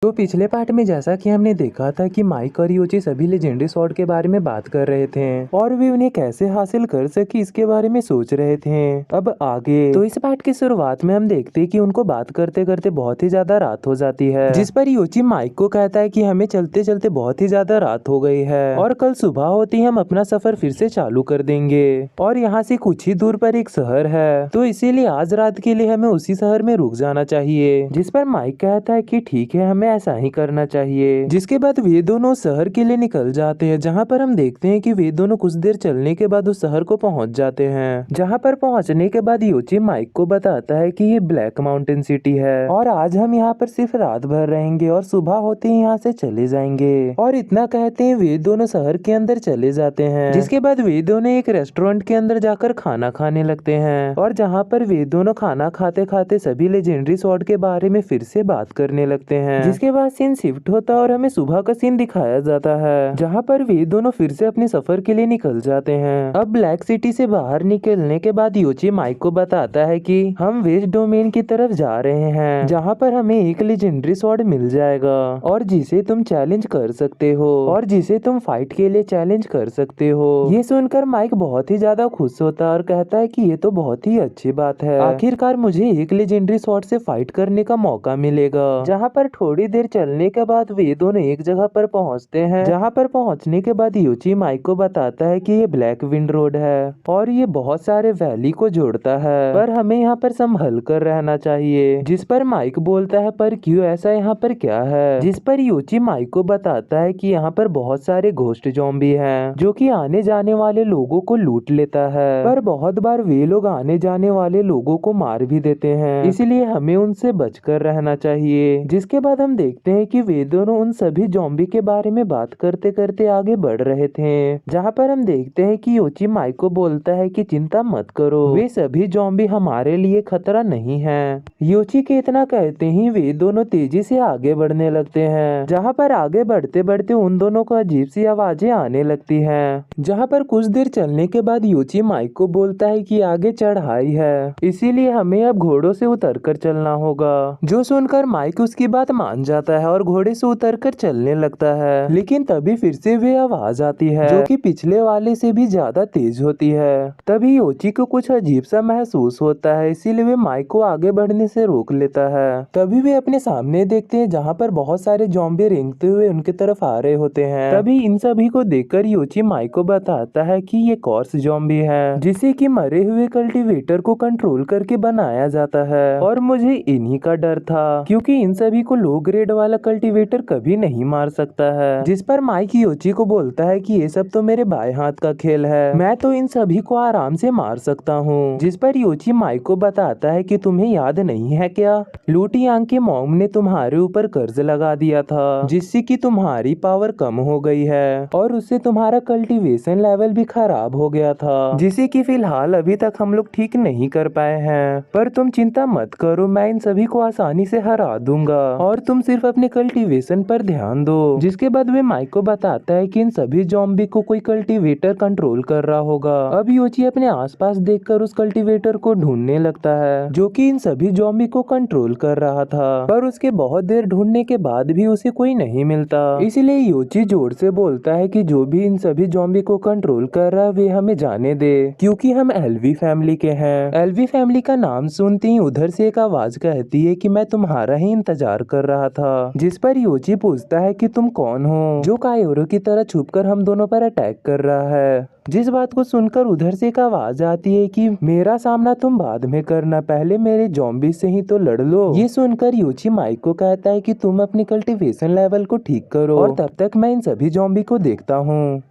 तो पिछले पार्ट में जैसा कि हमने देखा था कि माइक और योची सभी लेजेंडरी स्वॉर्ड के बारे में बात कर रहे थे और वे उन्हें कैसे हासिल कर सके इसके बारे में सोच रहे थे। अब आगे तो इस पार्ट की शुरुआत में हम देखते हैं कि उनको बात करते करते बहुत ही ज्यादा रात हो जाती है, जिस पर योची माइक को कहता है कि हमें चलते चलते बहुत ही ज्यादा रात हो गई है और कल सुबह होते ही हम अपना सफर फिर से चालू कर देंगे और यहाँ से कुछ ही दूर पर एक शहर है, तो इसीलिए आज रात के लिए हमें उसी शहर में रुक जाना चाहिए। जिस पर माइक कहता है कि ठीक है, हमें ऐसा ही करना चाहिए। जिसके बाद वे दोनों शहर के लिए निकल जाते हैं, जहाँ पर हम देखते हैं कि वे दोनों कुछ देर चलने के बाद उस शहर को पहुँच जाते हैं। जहाँ पर पहुँचने के बाद योची माइक को बताता है कि ये ब्लैक माउंटेन सिटी है और आज हम यहाँ पर सिर्फ रात भर रहेंगे और सुबह होते ही यहाँ से चले जाएंगे। और इतना कहते हैं वे दोनों शहर के अंदर चले जाते हैं। जिसके बाद वे दोनों एक रेस्टोरेंट के अंदर जाकर खाना खाने लगते हैं और जहाँ पर वे दोनों खाना खाते खाते सभी लेजेंडरी स्वॉर्ड के बारे में फिर से बात करने लगते हैं। जिसके बाद सीन शिफ्ट होता है और हमें सुबह का सीन दिखाया जाता है, जहाँ पर वे दोनों फिर से अपने सफर के लिए निकल जाते हैं। अब ब्लैक सिटी से बाहर निकलने के बाद योची माइक को बताता है कि हम वेस्ट डोमेन की तरफ जा रहे हैं, जहाँ पर हमें एक लेजेंडरी स्वॉर्ड मिल जाएगा और जिसे तुम चैलेंज कर सकते हो और जिसे तुम फाइट के लिए चैलेंज कर सकते हो। ये सुनकर माइक बहुत ही ज्यादा खुश होता है और कहता है कि ये तो बहुत ही अच्छी बात है, आखिरकार मुझे एक लेजेंडरी स्वॉर्ड से फाइट करने का मौका मिलेगा। जहाँ पर थोड़ी देर चलने के बाद वे दोनों एक जगह पर पहुंचते हैं, जहां पर पहुंचने के बाद योची माइक को बताता है कि ये ब्लैक विंड रोड है और ये बहुत सारे वैली को जोड़ता है, पर हमें यहाँ पर संभल कर रहना चाहिए। जिस पर माइक बोलता है पर क्यों, ऐसा यहाँ पर क्या है? जिस पर योची माइक को बताता है कि यहाँ पर बहुत सारे घोस्ट ज़ॉम्बी हैं जो कि आने जाने वाले लोगों को लूट लेता है, पर बहुत बार वे लोग आने जाने वाले लोगों को मार भी देते हैं, इसलिए हमें उनसे बचकर रहना चाहिए। जिसके बाद हम देखते हैं कि वे दोनों उन सभी ज़ॉम्बी के बारे में बात करते करते आगे बढ़ रहे थे, जहाँ पर हम देखते हैं कि योची माइक को बोलता है कि चिंता मत करो, वे सभी ज़ॉम्बी हमारे लिए खतरा नहीं है। योची के इतना कहते ही वे दोनों तेजी से आगे बढ़ने लगते हैं, जहाँ पर आगे बढ़ते बढ़ते उन दोनों को अजीब सी आवाजें आने लगती हैं। जहाँ पर कुछ देर चलने के बाद योची माइक को बोलता है कि आगे चढ़ाई है, इसीलिए हमें अब घोड़ों से उतरकर चलना होगा। जो सुनकर माइक उसकी बात मान जाता है और घोड़े से उतरकर चलने लगता है, लेकिन तभी फिर से वे आवाज आती है जो कि पिछले वाले से भी ज्यादा तेज होती है। तभी योची को कुछ अजीब सा महसूस होता है, इसीलिए वे माइक को आगे बढ़ने से रोक लेता है। तभी वे अपने सामने देखते हैं, जहाँ पर बहुत सारे ज़ॉम्बी रेंगते हुए उनकी तरफ आ रहे होते हैं। तभी इन सभी को देखकर योची माइक को बताता है कि ये कॉर्स ज़ॉम्बी है, जिसे कि मरे हुए कल्टीवेटर को कंट्रोल करके बनाया जाता है और मुझे इन्हीं का डर था, क्योंकि इन सभी को लो ग्रेड वाला कल्टीवेटर कभी नहीं मार सकता है। जिस पर माइक योची को बोलता है कि ये सब तो मेरे बाएं हाथ का खेल है, मैं तो इन सभी को आराम से मार सकता हूँ। जिस पर योची माइक को बताता है कि तुम्हें याद नहीं है क्या, लूटी आंख के मॉम ने तुम्हारे ऊपर कर्ज लगा दिया था, जिससे कि तुम्हारी पावर कम हो गई है और उससे तुम्हारा कल्टीवेशन लेवल भी खराब हो गया था, जिसे कि फिलहाल अभी तक हम लोग ठीक नहीं कर पाए हैं। पर तुम चिंता मत करो, मैं इन सभी को आसानी से हरा दूंगा और तुम सिर्फ अपने कल्टीवेशन पर ध्यान दो। जिसके बाद वे माइक को बताता है कि इन सभी ज़ॉम्बी को कोई कल्टीवेटर कंट्रोल कर रहा होगा। अब योची अपने आसपास देखकर उस कल्टीवेटर को ढूंढने लगता है जो कि इन सभी ज़ॉम्बी को कंट्रोल कर रहा था, पर उसके बहुत देर ढूंढने के बाद भी उसे कोई नहीं मिलता। इसलिए योची जोर से बोलता है कि जो भी इन सभी ज़ॉम्बी को कंट्रोल कर रहा है वे हमें जाने दे, क्योंकि हम एलवी फैमिली के हैं। एलवी फैमिली का नाम सुनते ही उधर से एक आवाज कहती है कि मैं तुम्हारा ही इंतजार कर रहा था। जिस पर योची पूछता है कि तुम कौन हो, जो कायोरो की तरह छुपकर हम दोनों पर अटैक कर रहा है। जिस बात को सुनकर उधर से एक आवाज आती है कि मेरा सामना तुम बाद में करना, पहले मेरे ज़ॉम्बी से ही तो लड़ लो। ये सुनकर योची माइक को कहता है कि तुम अपनी कल्टीवेशन लेवल को ठीक करो और तब तक मैं इन सभी ज़ॉम्बी को देखता हूँ।